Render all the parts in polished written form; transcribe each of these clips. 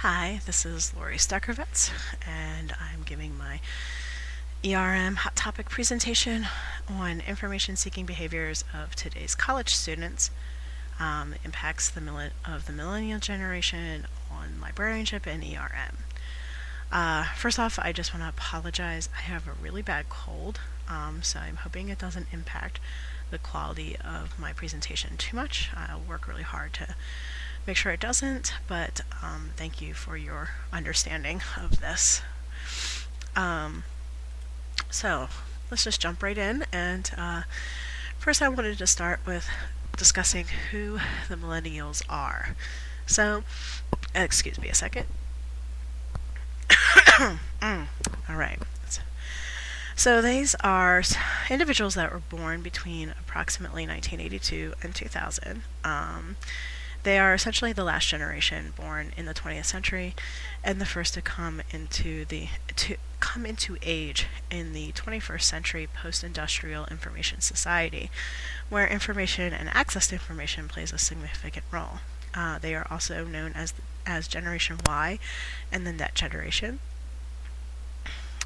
Hi, this is Lori Stuckervitz, and I'm giving my ERM hot topic presentation on information seeking behaviors of today's college students, impacts of the millennial generation on librarianship and ERM. First off, I just want to apologize. I have a really bad cold, so I'm hoping it doesn't impact the quality of my presentation too much. I'll work really hard to make sure it doesn't, but thank you for your understanding of this. So let's just jump right in, and first I wanted to start with discussing who the millennials are. So, excuse me a second. Alright. So these are individuals that were born between approximately 1982 and 2000. They are essentially the last generation born in the 20th century, and the first to come into age in the 21st century post-industrial information society, where information and access to information plays a significant role. They are also known as Generation Y and the Net Generation.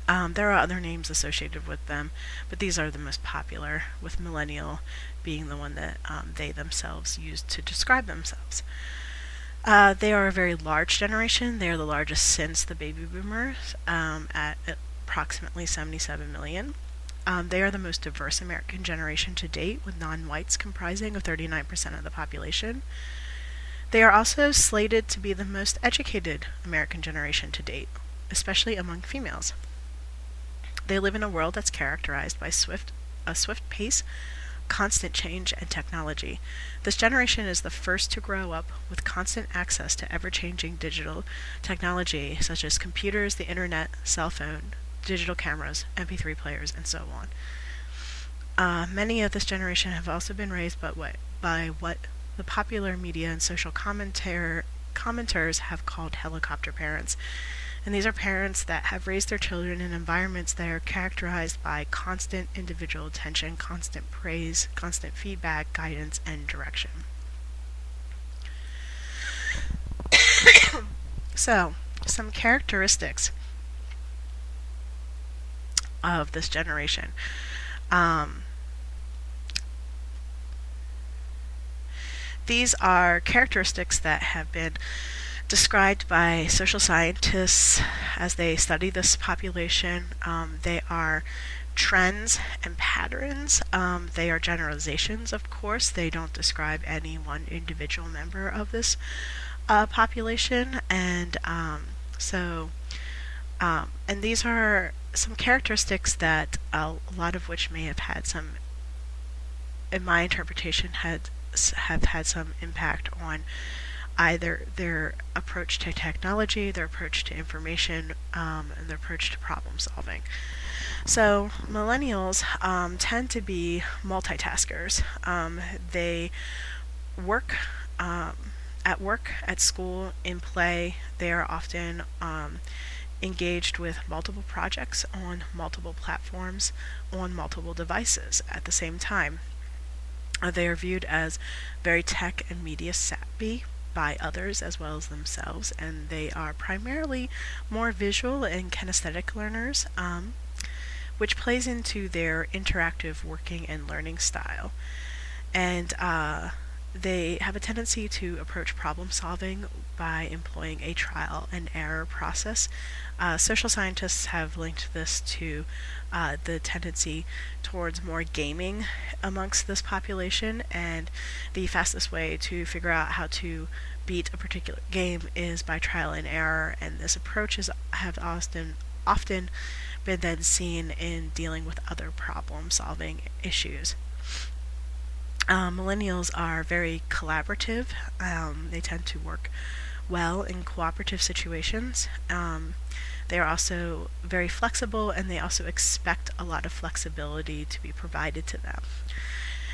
There are other names associated with them, but these are the most popular, with millennial being the one that they themselves use to describe themselves. They are a very large generation. They are the largest since the baby boomers, at approximately 77 million. They are the most diverse American generation to date, with non-whites comprising of 39% of the population. They are also slated to be the most educated American generation to date, especially among females. They live in a world that's characterized by a swift pace, constant change, and technology. This generation is the first to grow up with constant access to ever-changing digital technology, such as computers, the internet, cell phone, digital cameras, MP3 players, and so on. Many of this generation have also been raised by what the popular media and social commenters have called helicopter parents. And these are parents that have raised their children in environments that are characterized by constant individual attention, constant praise, constant feedback, guidance, and direction. So, some characteristics of this generation. These are characteristics that have been described by social scientists as they study this population. They are trends and patterns. They are generalizations, of course. They don't describe any one individual member of this population. And these are some characteristics that a lot of which may have had some, in my interpretation, have had some impact on either their approach to technology, their approach to information, and their approach to problem solving. So millennials tend to be multitaskers. They work at work, at school, in play. They are often engaged with multiple projects on multiple platforms, on multiple devices at the same time. They are viewed as very tech and media savvy by others as well as themselves, and they are primarily more visual and kinesthetic learners, which plays into their interactive working and learning style. And they have a tendency to approach problem solving by employing a trial and error process. Social scientists have linked this to the tendency towards more gaming amongst this population, and the fastest way to figure out how to beat a particular game is by trial and error, and this approach have often been then seen in dealing with other problem solving issues. Millennials are very collaborative. They tend to work well in cooperative situations. They are also very flexible, and they also expect a lot of flexibility to be provided to them.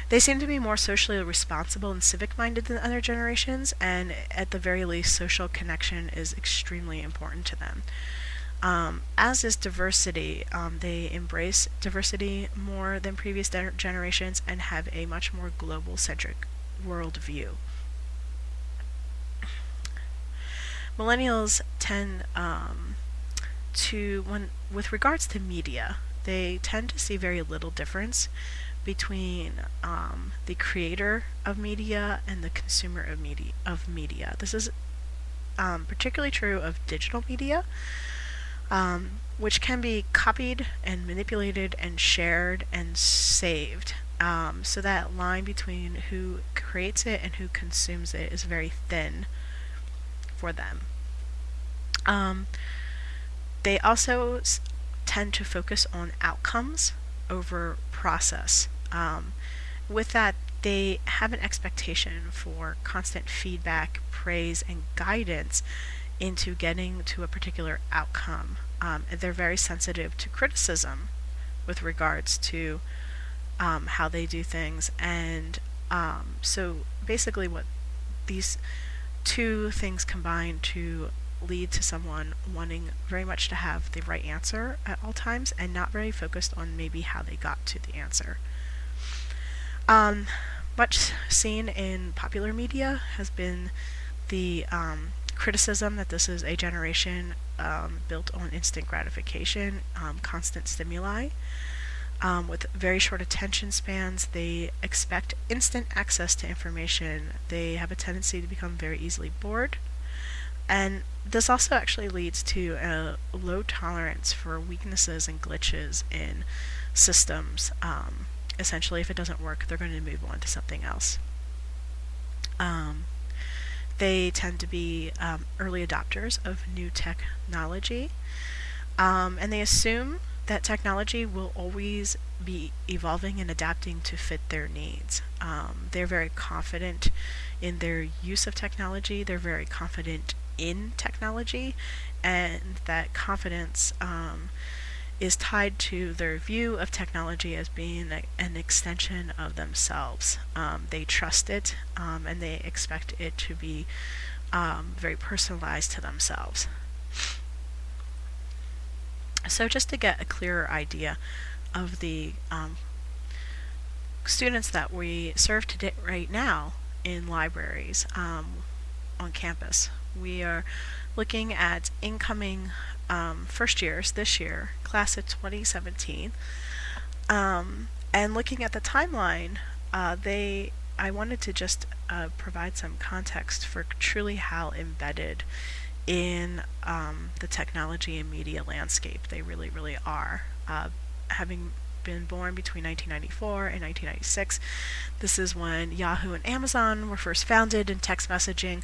They seem to be more socially responsible and civic-minded than other generations, and at the very least, social connection is extremely important to them. As is diversity. They embrace diversity more than previous generations and have a much more global-centric worldview. millennials tend with regards to media, they tend to see very little difference between the creator of media and the consumer of media. This is particularly true of digital media, which can be copied and manipulated and shared and saved. So that line between who creates it and who consumes it is very thin for them. They also tend to focus on outcomes over process. With that, they have an expectation for constant feedback, praise, and guidance into getting to a particular outcome. They're very sensitive to criticism with regards to how they do things. And so basically what these two things combine to lead to someone wanting very much to have the right answer at all times and not very focused on maybe how they got to the answer. Much seen in popular media has been the criticism that this is a generation built on instant gratification, constant stimuli. With very short attention spans, they expect instant access to information. They have a tendency to become very easily bored. And this also actually leads to a low tolerance for weaknesses and glitches in systems. Essentially, if it doesn't work, they're going to move on to something else. They tend to be early adopters of new technology, and they assume that technology will always be evolving and adapting to fit their needs. They're very confident in their use of technology. They're very confident in technology, and that confidence is tied to their view of technology as being an extension of themselves. They trust it, and they expect it to be very personalized to themselves. So just to get a clearer idea of the students that we serve today right now in libraries on campus, we are looking at incoming first years this year, class of 2017, and looking at the timeline. I wanted to just provide some context for truly how embedded in the technology and media landscape they really, really are. Having been born between 1994 and 1996, this is when Yahoo and Amazon were first founded and text messaging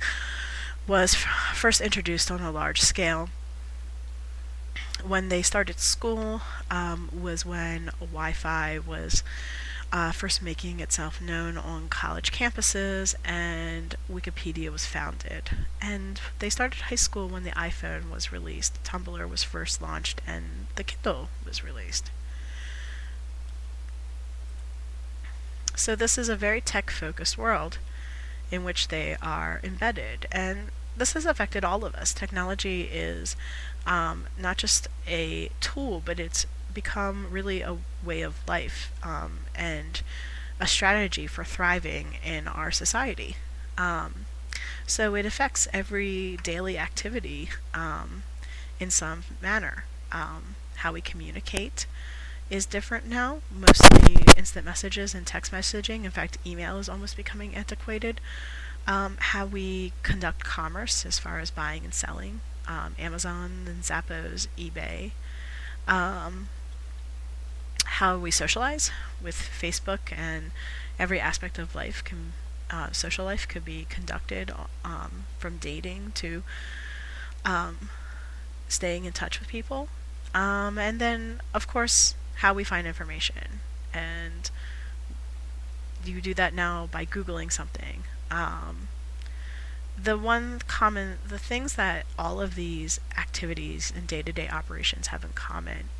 was first introduced on a large scale. When they started school was when Wi-Fi was first making itself known on college campuses, and Wikipedia was founded. And they started high school when the iPhone was released, Tumblr was first launched, and the Kindle was released. So this is a very tech-focused world in which they are embedded, and this has affected all of us. Technology is not just a tool, but it's become really a way of life and a strategy for thriving in our society. So it affects every daily activity in some manner. How we communicate is different now, mostly instant messages and text messaging. In fact, email is almost becoming antiquated. How we conduct commerce as far as buying and selling, Amazon and Zappos, eBay. How we socialize with Facebook, and every aspect of life social life could be conducted from dating to staying in touch with people. And then, of course, how we find information. And you do that now by Googling something. The things that all of these activities and day-to-day operations have in common,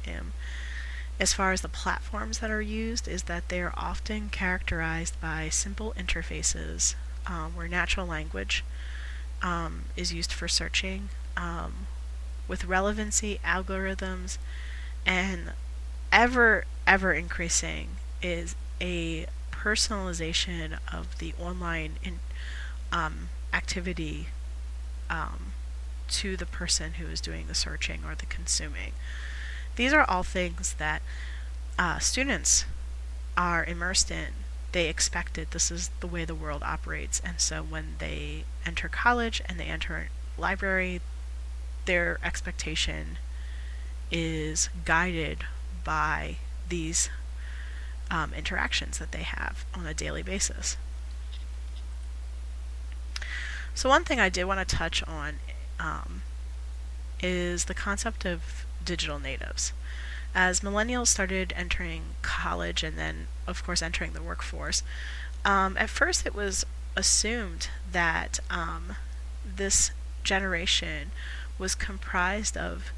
as far as the platforms that are used, is that they are often characterized by simple interfaces where natural language is used for searching, with relevancy algorithms, and ever increasing is a personalization of the online activity to the person who is doing the searching or the consuming. These are all things that students are immersed in. They expect it. This is the way the world operates. And so when they enter college and they enter a library, their expectation is guided by these interactions that they have on a daily basis. So one thing I did want to touch on is the concept of digital natives. As millennials started entering college and then, of course, entering the workforce, at first it was assumed that this generation was comprised of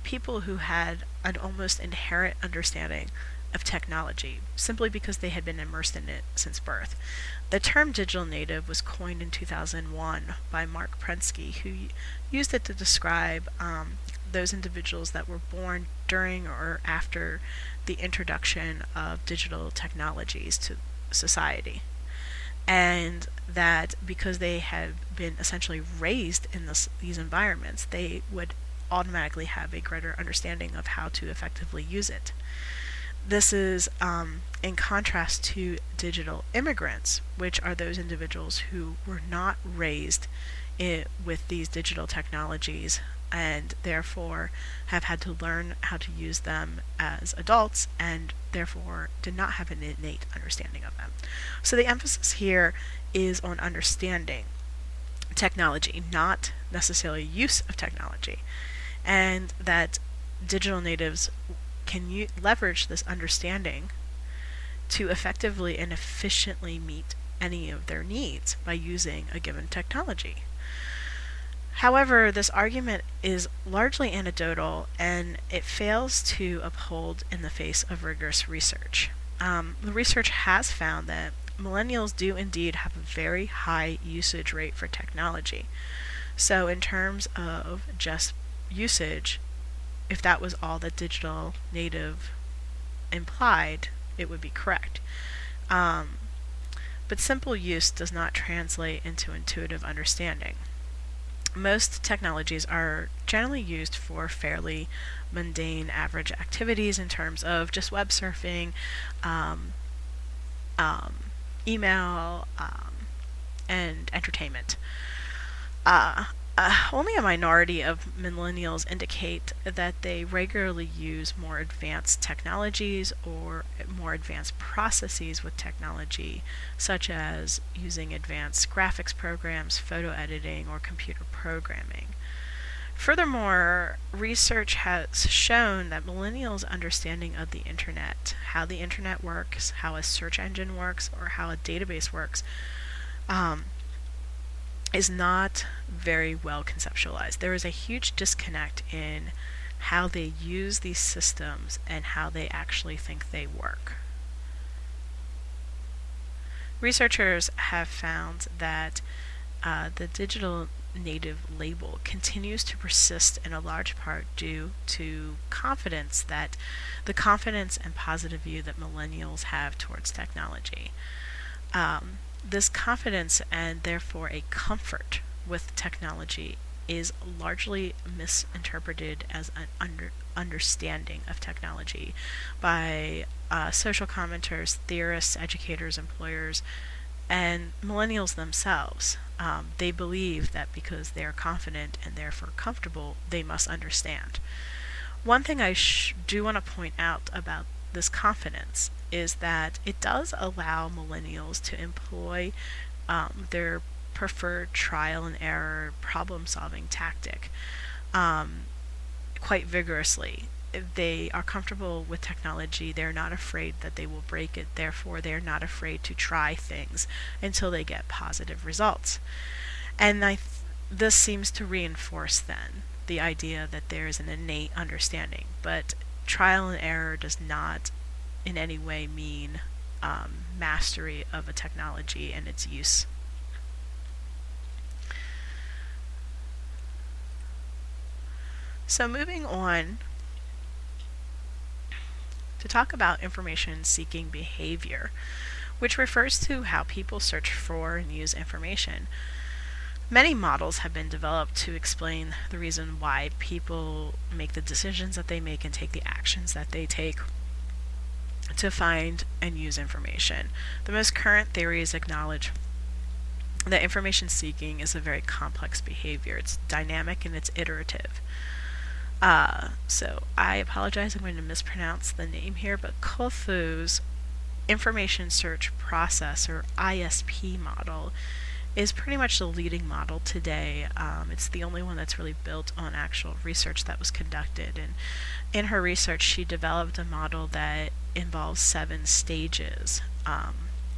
people who had an almost inherent understanding of technology, simply because they had been immersed in it since birth. The term digital native was coined in 2001 by Mark Prensky, who used it to describe those individuals that were born during or after the introduction of digital technologies to society. And that because they had been essentially raised in these environments, they would automatically have a greater understanding of how to effectively use it. This is in contrast to digital immigrants, which are those individuals who were not raised with these digital technologies and therefore have had to learn how to use them as adults and therefore did not have an innate understanding of them. So the emphasis here is on understanding technology, not necessarily use of technology, and that digital natives can leverage this understanding to effectively and efficiently meet any of their needs by using a given technology. However, this argument is largely anecdotal and it fails to uphold in the face of rigorous research. The research has found that millennials do indeed have a very high usage rate for technology. So in terms of just usage, if that was all that digital native implied, it would be correct. But simple use does not translate into intuitive understanding. Most technologies are generally used for fairly mundane, average activities in terms of just web surfing, email, and entertainment. Only a minority of millennials indicate that they regularly use more advanced technologies or more advanced processes with technology, such as using advanced graphics programs, photo editing, or computer programming. Furthermore, research has shown that millennials' understanding of the internet, how the internet works, how a search engine works, or how a database works, is not very well conceptualized. There is a huge disconnect in how they use these systems and how they actually think they work. Researchers have found that the digital native label continues to persist in a large part due to the confidence and positive view that millennials have towards technology. This confidence and therefore a comfort with technology is largely misinterpreted as an understanding of technology by social commenters, theorists, educators, employers, and millennials themselves. They believe that because they are confident and therefore comfortable, they must understand. One thing I do want to point out about this confidence is that it does allow millennials to employ their preferred trial and error problem solving tactic quite vigorously. If they are comfortable with technology, they're not afraid that they will break it, therefore they're not afraid to try things until they get positive results. And this seems to reinforce then the idea that there is an innate understanding, but trial and error does not in any way mean mastery of a technology and its use. So moving on to talk about information seeking behavior, which refers to how people search for and use information. Many models have been developed to explain the reason why people make the decisions that they make and take the actions that they take to find and use information. The most current theories acknowledge that information seeking is a very complex behavior. It's dynamic and it's iterative. So I apologize, I'm going to mispronounce the name here, but Kothu's information search process, or ISP model, is pretty much the leading model today. It's the only one that's really built on actual research that was conducted. And in her research, she developed a model that involves 7 stages.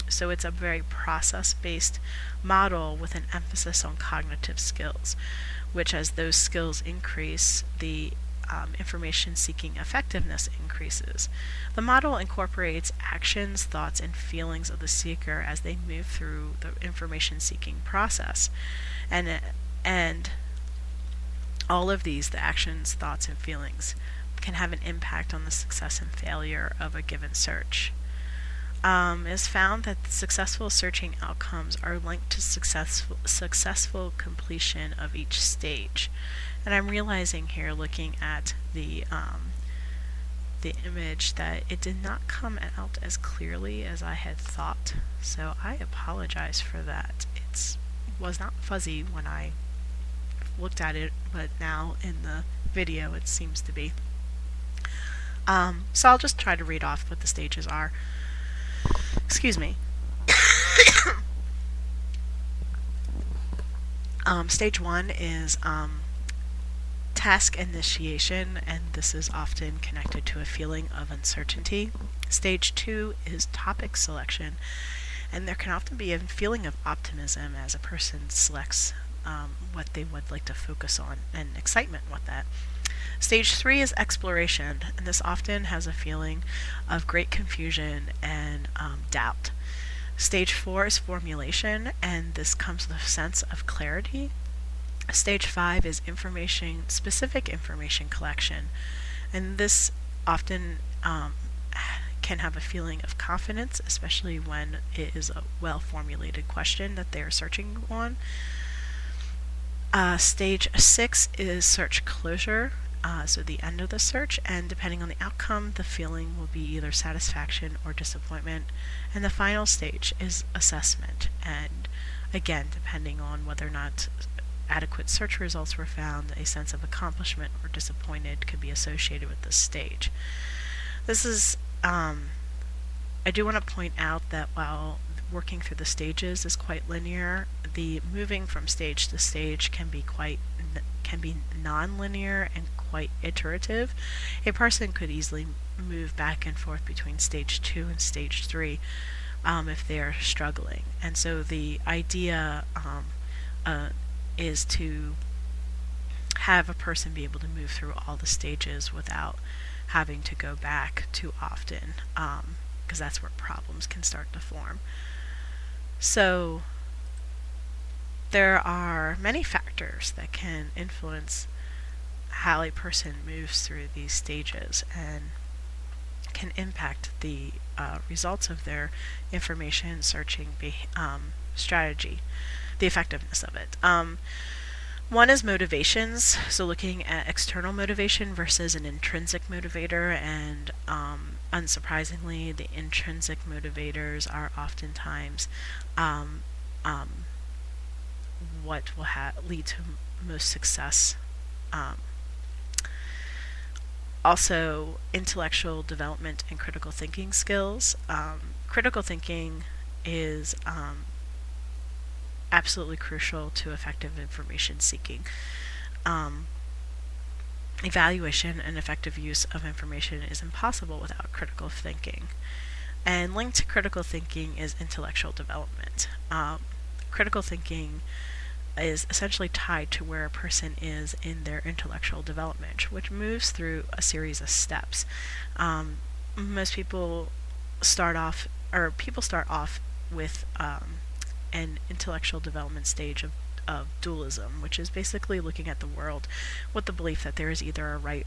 So it's a very process-based model with an emphasis on cognitive skills, which as those skills increase, the information seeking effectiveness increases. The model incorporates actions, thoughts, and feelings of the seeker as they move through the information seeking process. And all of these, the actions, thoughts, and feelings, can have an impact on the success and failure of a given search. It is found that the successful searching outcomes are linked to successful completion of each stage. And I'm realizing here, looking at the image, that it did not come out as clearly as I had thought. So I apologize for that. It was not fuzzy when I looked at it, but now in the video it seems to be. So I'll just try to read off what the stages are. Excuse me. Stage 1 is task initiation, and this is often connected to a feeling of uncertainty. Stage 2 is topic selection, and there can often be a feeling of optimism as a person selects what they would like to focus on, and excitement with that. Stage 3 is exploration, and this often has a feeling of great confusion and doubt. Stage 4 is formulation, and this comes with a sense of clarity. Stage 5 is specific information collection, and this often can have a feeling of confidence, especially when it is a well-formulated question that they are searching on. Stage 6 is search closure, so the end of the search, and depending on the outcome, the feeling will be either satisfaction or disappointment. And the final stage is assessment, and again, depending on whether or not adequate search results were found, a sense of accomplishment or disappointed could be associated with this stage. This is, I do want to point out that while working through the stages is quite linear, the moving from stage to stage can be non-linear and quite iterative. A person could easily move back and forth between stage 2 and stage 3 if they are struggling. And so the idea is to have a person be able to move through all the stages without having to go back too often, because that's where problems can start to form. So there are many factors that can influence how a person moves through these stages and can impact the results of their information searching strategy, the effectiveness of it. One is motivations, so looking at external motivation versus an intrinsic motivator, and unsurprisingly, the intrinsic motivators are oftentimes what will lead to most success. Also, intellectual development and critical thinking skills. Critical thinking is absolutely crucial to effective information seeking. Evaluation and effective use of information is impossible without critical thinking. And linked to critical thinking is intellectual development. Critical thinking is essentially tied to where a person is in their intellectual development, which moves through a series of steps. Most people start off with an intellectual development stage of dualism, which is basically looking at the world with the belief that there is either a right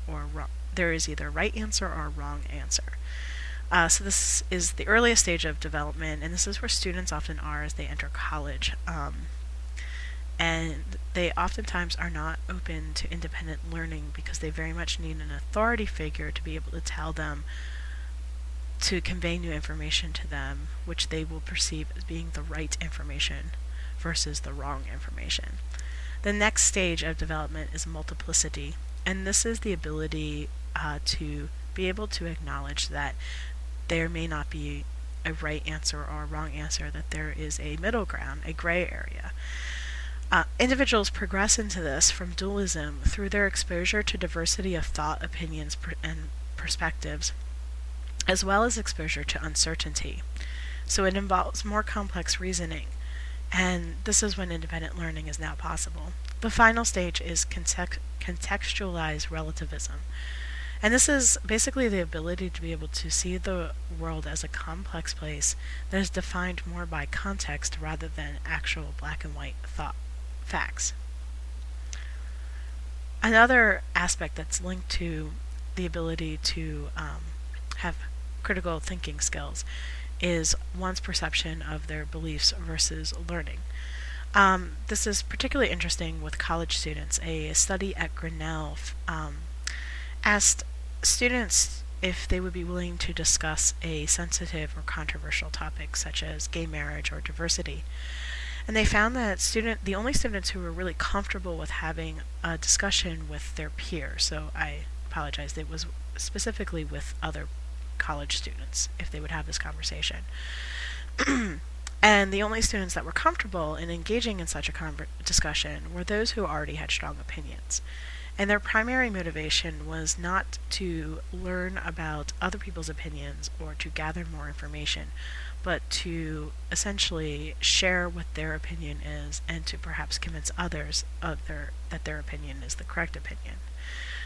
answer or a wrong answer. So this is the earliest stage of development, and this is where students often are as they enter college. And they oftentimes are not open to independent learning because they very much need an authority figure to be able to tell them, to convey new information to them, which they will perceive as being the right information versus the wrong information. The next stage of development is multiplicity, and this is the ability to be able to acknowledge that there may not be a right answer or a wrong answer, that there is a middle ground, a gray area. Individuals progress into this from dualism through their exposure to diversity of thought, opinions, and perspectives, as well as exposure to uncertainty. So it involves more complex reasoning, and this is when independent learning is now possible. The final stage is contextualized relativism. And this is basically the ability to be able to see the world as a complex place that is defined more by context rather than actual black and white thought facts. Another aspect that's linked to the ability to have critical thinking skills is one's perception of their beliefs versus learning. This is particularly interesting with college students. A study at Grinnell asked students if they would be willing to discuss a sensitive or controversial topic such as gay marriage or diversity. And they found that the only students who were really comfortable with having a discussion with their peers, so I apologize, it was specifically with other college students, if they would have this conversation. And the only students that were comfortable in engaging in such a discussion were those who already had strong opinions. And their primary motivation was not to learn about other people's opinions or to gather more information, but to essentially share what their opinion is and to perhaps convince others that their opinion is the correct opinion.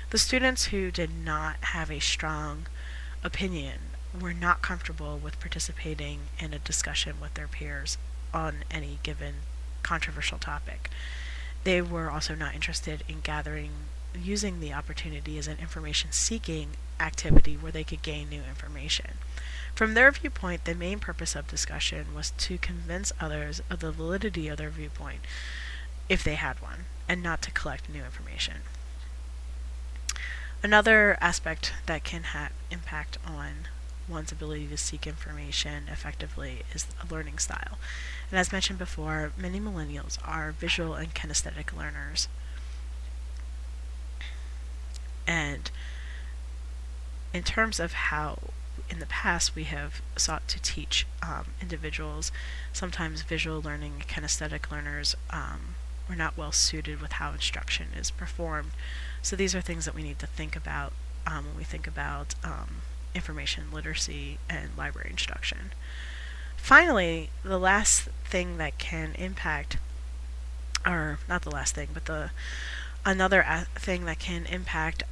The students who did not have a strong opinion were not comfortable with participating in a discussion with their peers on any given controversial topic. They were also not interested in using the opportunity as an information-seeking activity where they could gain new information. From their viewpoint, the main purpose of discussion was to convince others of the validity of their viewpoint, if they had one, and not to collect new information. Another aspect that can have impact on one's ability to seek information effectively is a learning style. And as mentioned before, many millennials are visual and kinesthetic learners. And in terms of how in the past we have sought to teach individuals, sometimes visual learning and kinesthetic learners were not well suited with how instruction is performed. So these are things that we need to think about when we think about information literacy and library instruction. Finally, the last thing that can impact, or not the last thing, but another thing that can impact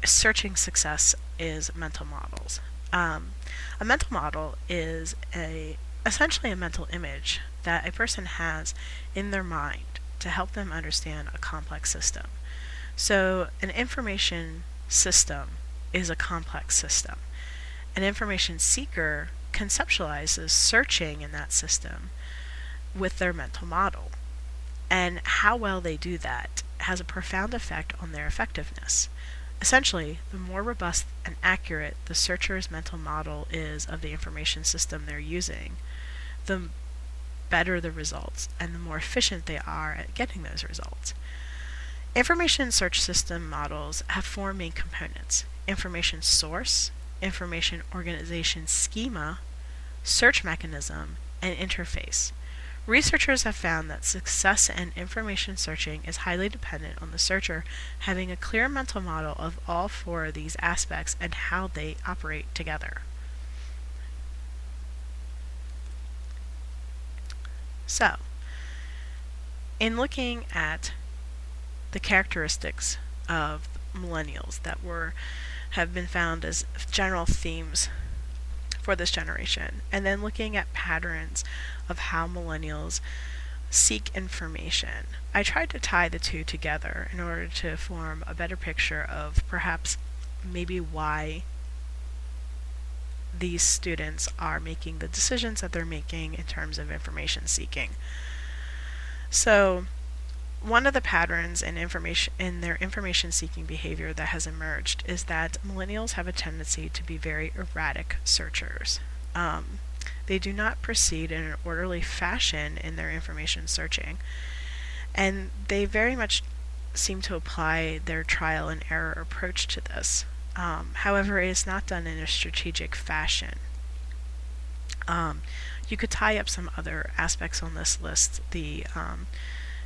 searching success is mental models. A mental model is essentially a mental image that a person has in their mind to help them understand a complex system. So an information system is a complex system. An information seeker conceptualizes searching in that system with their mental model. And how well they do that has a profound effect on their effectiveness. Essentially, the more robust and accurate the searcher's mental model is of the information system they're using, the better the results and the more efficient they are at getting those results. Information search system models have four main components: information source, information organization schema, search mechanism, and interface. Researchers have found that success in information searching is highly dependent on the searcher having a clear mental model of all four of these aspects and how they operate together. So, in looking at the characteristics of millennials that have been found as general themes for this generation, and then looking at patterns of how millennials seek information, I tried to tie the two together in order to form a better picture of perhaps maybe why these students are making the decisions that they're making in terms of information seeking. So one of the patterns in their information seeking behavior that has emerged is that millennials have a tendency to be very erratic searchers. They do not proceed in an orderly fashion in their information searching, and they very much seem to apply their trial and error approach to this. However, it is not done in a strategic fashion. You could tie up some other aspects on this list: the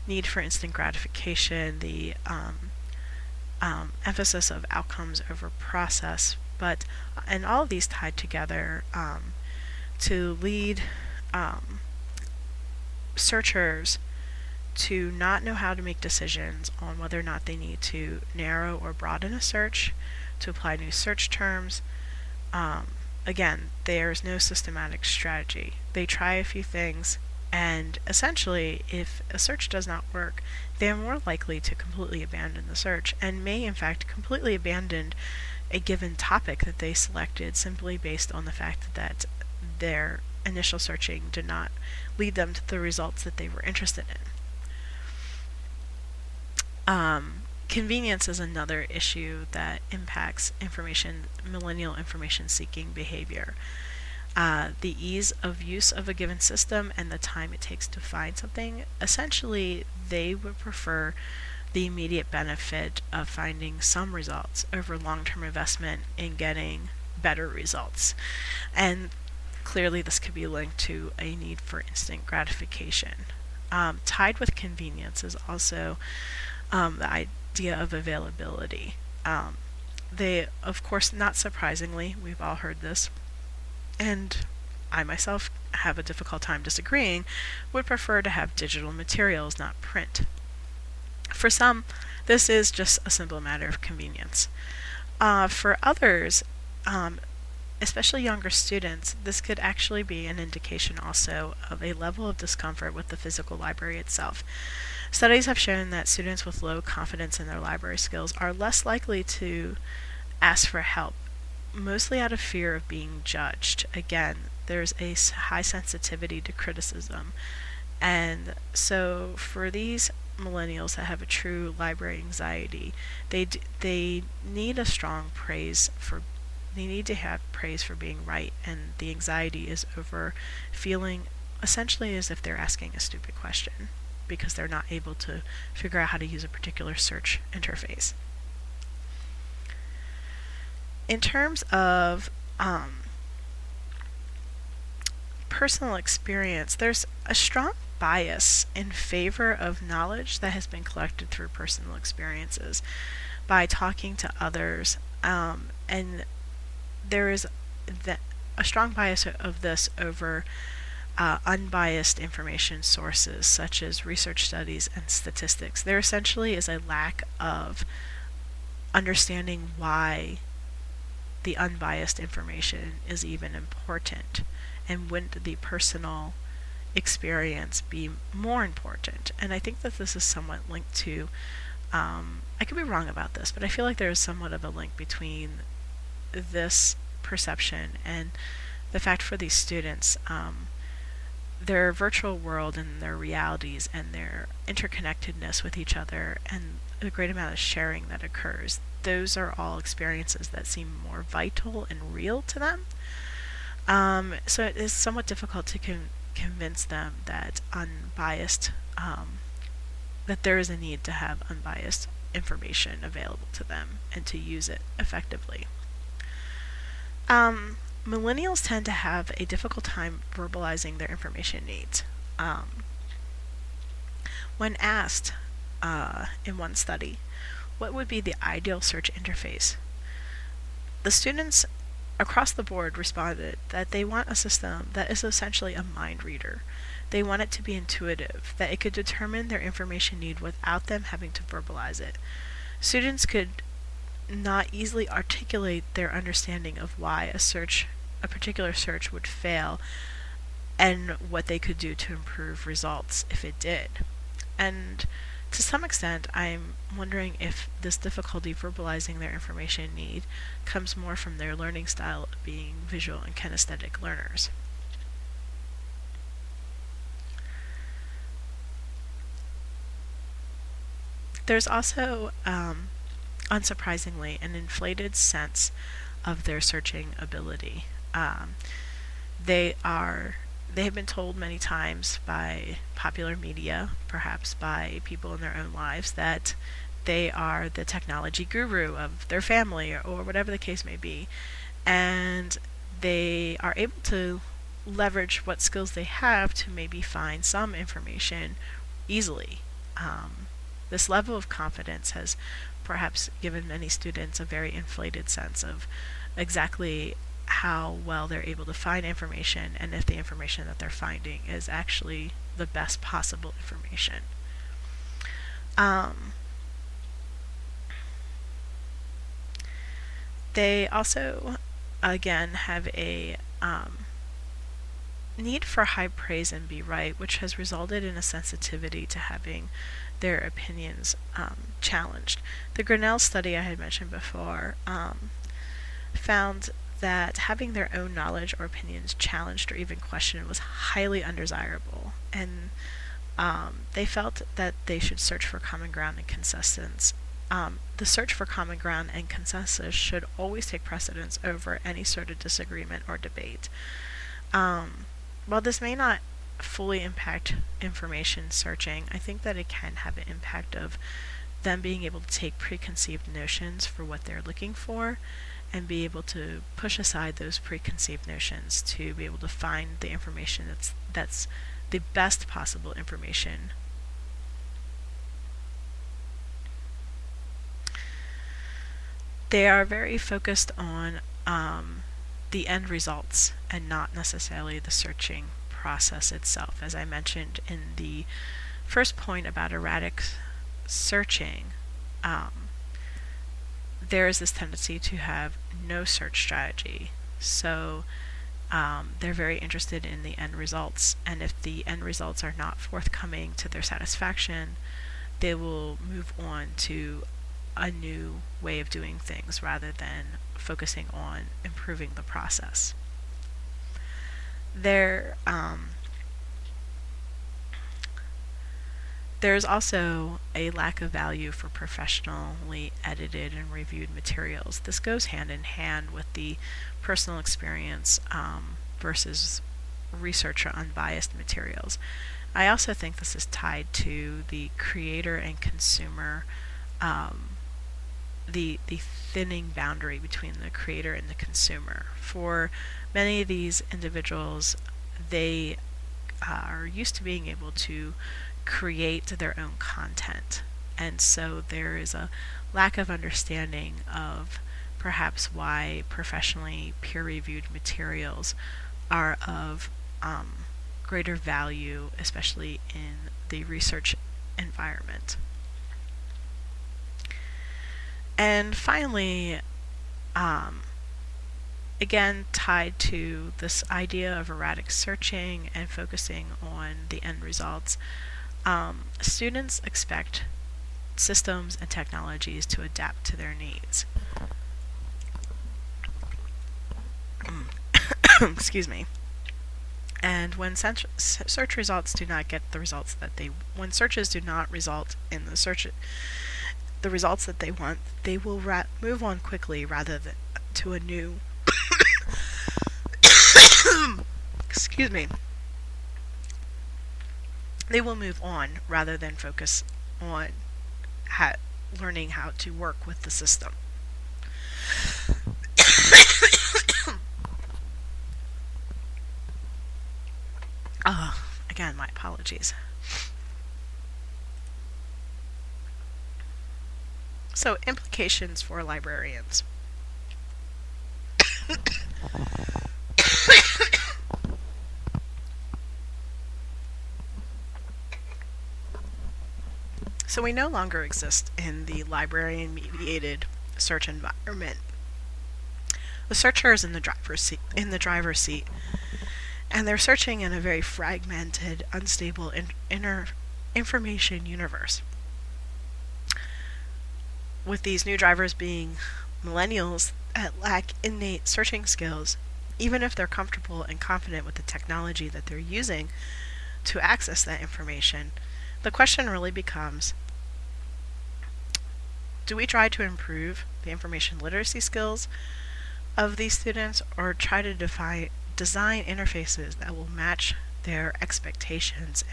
need for instant gratification, the emphasis of outcomes over process, and all of these tied together to lead searchers to not know how to make decisions on whether or not they need to narrow or broaden a search, to apply new search terms. Again, there's no systematic strategy. They try a few things, and essentially, if a search does not work, they are more likely to completely abandon the search, and may in fact completely abandon a given topic that they selected simply based on the fact that their initial searching did not lead them to the results that they were interested in. Convenience is another issue that impacts millennial information seeking behavior. The ease of use of a given system and the time it takes to find something. Essentially, they would prefer the immediate benefit of finding some results over long-term investment in getting better results. And clearly this could be linked to a need for instant gratification. Tied with convenience is also the idea of availability. They, of course, not surprisingly, we've all heard this, and I myself have a difficult time disagreeing, would prefer to have digital materials, not print. For some, this is just a simple matter of convenience. For others, especially younger students, this could actually be an indication also of a level of discomfort with the physical library itself. Studies have shown that students with low confidence in their library skills are less likely to ask for help, mostly out of fear of being judged. Again, there's a high sensitivity to criticism, and so for these millennials that have a true library anxiety, they need a strong praise for they need to have praise for being right, and the anxiety is over feeling essentially as if they're asking a stupid question because they're not able to figure out how to use a particular search interface. In terms of personal experience, there's a strong bias in favor of knowledge that has been collected through personal experiences by talking to others, and there is a strong bias of this over unbiased information sources such as research studies and statistics. There essentially is a lack of understanding why the unbiased information is even important, and wouldn't the personal experience be more important? And I think that this is somewhat linked to, I could be wrong about this, but I feel like there is somewhat of a link between this perception and the fact for these students, their virtual world and their realities and their interconnectedness with each other and the great amount of sharing that occurs. Those are all experiences that seem more vital and real to them. So it is somewhat difficult to convince them that that there is a need to have unbiased information available to them and to use it effectively. Millennials tend to have a difficult time verbalizing their information needs. When asked in one study, what would be the ideal search interface? The students across the board responded that they want a system that is essentially a mind reader. They want it to be intuitive, that it could determine their information need without them having to verbalize it. Students could not easily articulate their understanding of why a particular search would fail, and what they could do to improve results if it did. And To some extent, I'm wondering if this difficulty verbalizing their information need comes more from their learning style of being visual and kinesthetic learners. There's also, unsurprisingly, an inflated sense of their searching ability. They are they have been told many times by popular media, perhaps by people in their own lives, that they are the technology guru of their family, or whatever the case may be. And they are able to leverage what skills they have to maybe find some information easily. This level of confidence has perhaps given many students a very inflated sense of exactly how well they're able to find information, and if the information that they're finding is actually the best possible information. They also, again, have a need for high praise and be right, which has resulted in a sensitivity to having their opinions challenged. The Grinnell study I had mentioned before found that having their own knowledge or opinions challenged or even questioned was highly undesirable, and they felt that they should search for common ground and consensus. The search for common ground and consensus should always take precedence over any sort of disagreement or debate. While this may not fully impact information searching, I think that it can have an impact of them being able to take preconceived notions for what they're looking for and be able to push aside those preconceived notions to be able to find the information that's the best possible information. They are very focused on the end results and not necessarily the searching process itself. As I mentioned in the first point about erratic searching, there is this tendency to have no search strategy. So they're very interested in the end results, and if the end results are not forthcoming to their satisfaction, they will move on to a new way of doing things rather than focusing on improving the process. There's also a lack of value for professionally edited and reviewed materials. This goes hand in hand with the personal experience versus research or unbiased materials. I also think this is tied to the creator and consumer, the thinning boundary between the creator and the consumer. For many of these individuals, they are used to being able to create their own content, and so there is a lack of understanding of perhaps why professionally peer-reviewed materials are of greater value, especially in the research environment. And finally, again, tied to this idea of erratic searching and focusing on the end results, students expect systems and technologies to adapt to their needs. Excuse me. And when search results do not get the results that when searches do not result in the results that they want, they will move on quickly rather than to a new excuse me. They will move on rather than focus on learning how to work with the system. Again, my apologies. So, implications for librarians. So we no longer exist in the librarian-mediated search environment. The searcher is in the driver's seat, and they're searching in a very fragmented, unstable information universe. with these new drivers being millennials that lack innate searching skills, even if they're comfortable and confident with the technology that they're using to access that information, the question really becomes, do we try to improve the information literacy skills of these students, or try to design interfaces that will match their expectations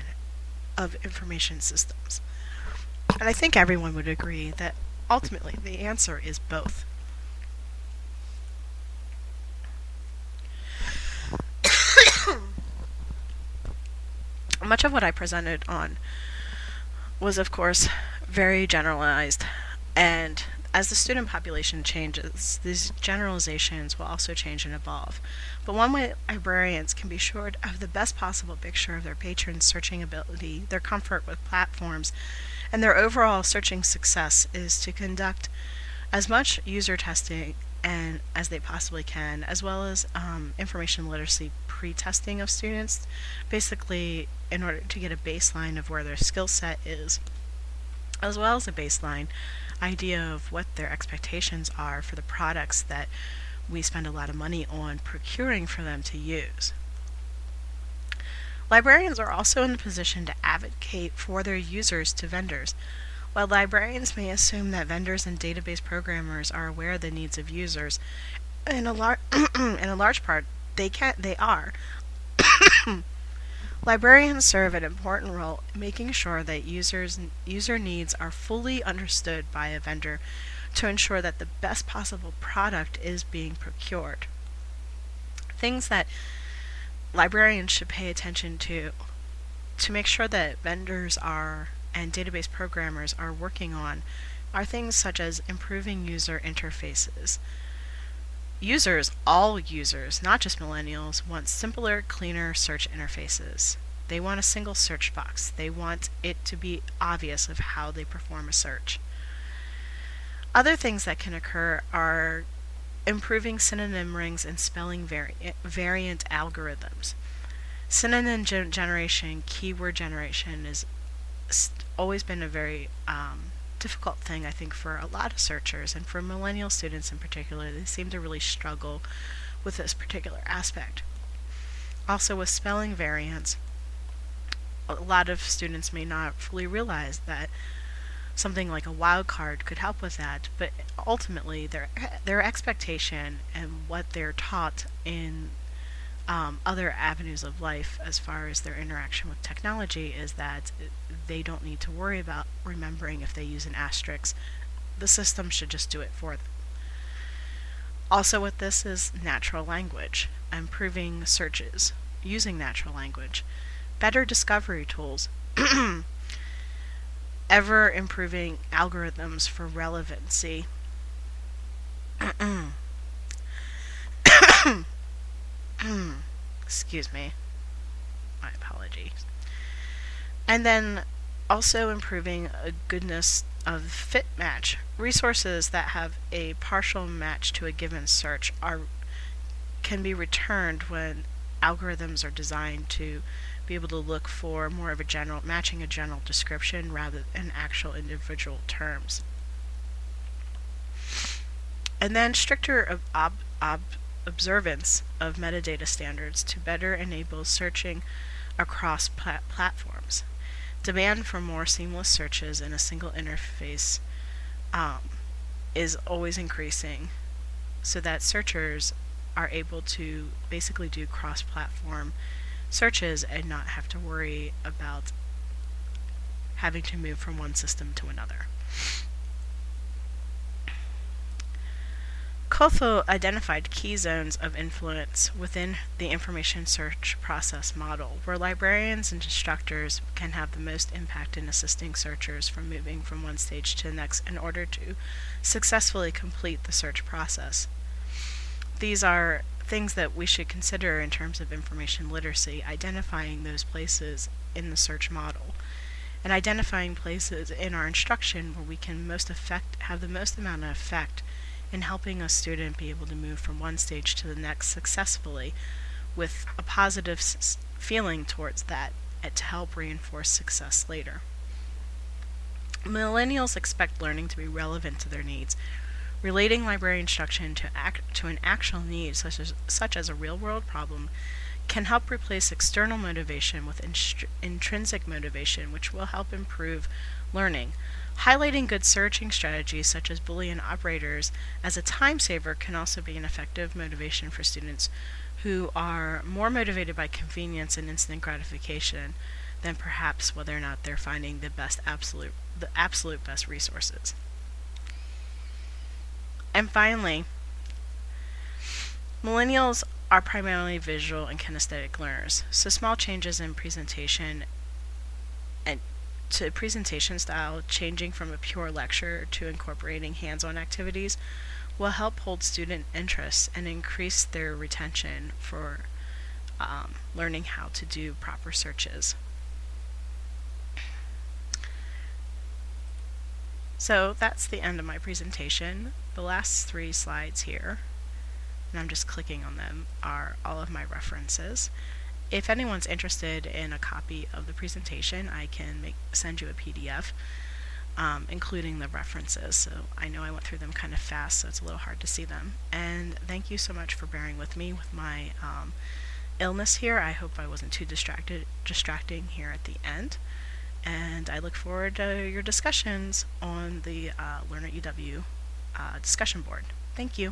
of information systems? And I think everyone would agree that ultimately the answer is both. Much of what I presented on was, of course, very generalized, and as the student population changes, these generalizations will also change and evolve. But one way librarians can be assured of the best possible picture of their patrons' searching ability, their comfort with platforms, and their overall searching success is to conduct as much user testing and as they possibly can, as well as information literacy pre-testing of students, basically in order to get a baseline of where their skill set is, as well as a baseline idea of what their expectations are for the products that we spend a lot of money on procuring for them to use. Librarians are also in the position to advocate for their users to vendors. While librarians may assume that vendors and database programmers are aware of the needs of users, in a large part, they are. Librarians serve an important role in making sure that user needs are fully understood by a vendor to ensure that the best possible product is being procured. Things that librarians should pay attention to make sure that vendors and database programmers are working on are things such as improving user interfaces. All users, not just millennials, want simpler, cleaner search interfaces. They want a single search box. They want it to be obvious of how they perform a search. Other things that can occur are improving synonym rings and spelling variant algorithms. Synonym generation, keyword generation has always been a very difficult thing, I think, for a lot of searchers, and for millennial students in particular. They seem to really struggle with this particular aspect. Also, with spelling variants, a lot of students may not fully realize that something like a wildcard could help with that, but ultimately their expectation and what they're taught in other avenues of life as far as their interaction with technology is that they don't need to worry about remembering if they use an asterisk. The system should just do it for them. Also with this is natural language, improving searches using natural language, better discovery tools, ever improving algorithms for relevancy. Excuse me. My apologies. And then also improving a goodness of fit match. Resources that have a partial match to a given search can be returned when algorithms are designed to be able to look for more of a general description rather than actual individual terms. And then stricter observance of metadata standards to better enable searching across platforms. Demand for more seamless searches in a single interface is always increasing, so that searchers are able to basically do cross-platform searches and not have to worry about having to move from one system to another. Kotho identified key zones of influence within the information search process model, where librarians and instructors can have the most impact in assisting searchers from moving from one stage to the next in order to successfully complete the search process. These are things that we should consider in terms of information literacy, identifying those places in the search model, and identifying places in our instruction where we can have the most amount of effect in helping a student be able to move from one stage to the next successfully with a positive feeling towards that and to help reinforce success later. Millennials expect learning to be relevant to their needs. Relating library instruction to an actual need, such as a real world problem, can help replace external motivation with intrinsic motivation, which will help improve learning. Highlighting good searching strategies such as Boolean operators as a time saver can also be an effective motivation for students who are more motivated by convenience and instant gratification than perhaps whether or not they're finding the absolute best resources. And finally, millennials are primarily visual and kinesthetic learners, so small changes in presentation and to presentation style, changing from a pure lecture to incorporating hands-on activities, will help hold student interest and increase their retention for learning how to do proper searches. So that's the end of my presentation. The last 3 slides here, and I'm just clicking on them, are all of my references. If anyone's interested in a copy of the presentation, I can send you a PDF, including the references. So I know I went through them kind of fast, so it's a little hard to see them. And thank you so much for bearing with me with my illness here. I hope I wasn't too distracting here at the end. And I look forward to your discussions on the Learner EW discussion board. Thank you.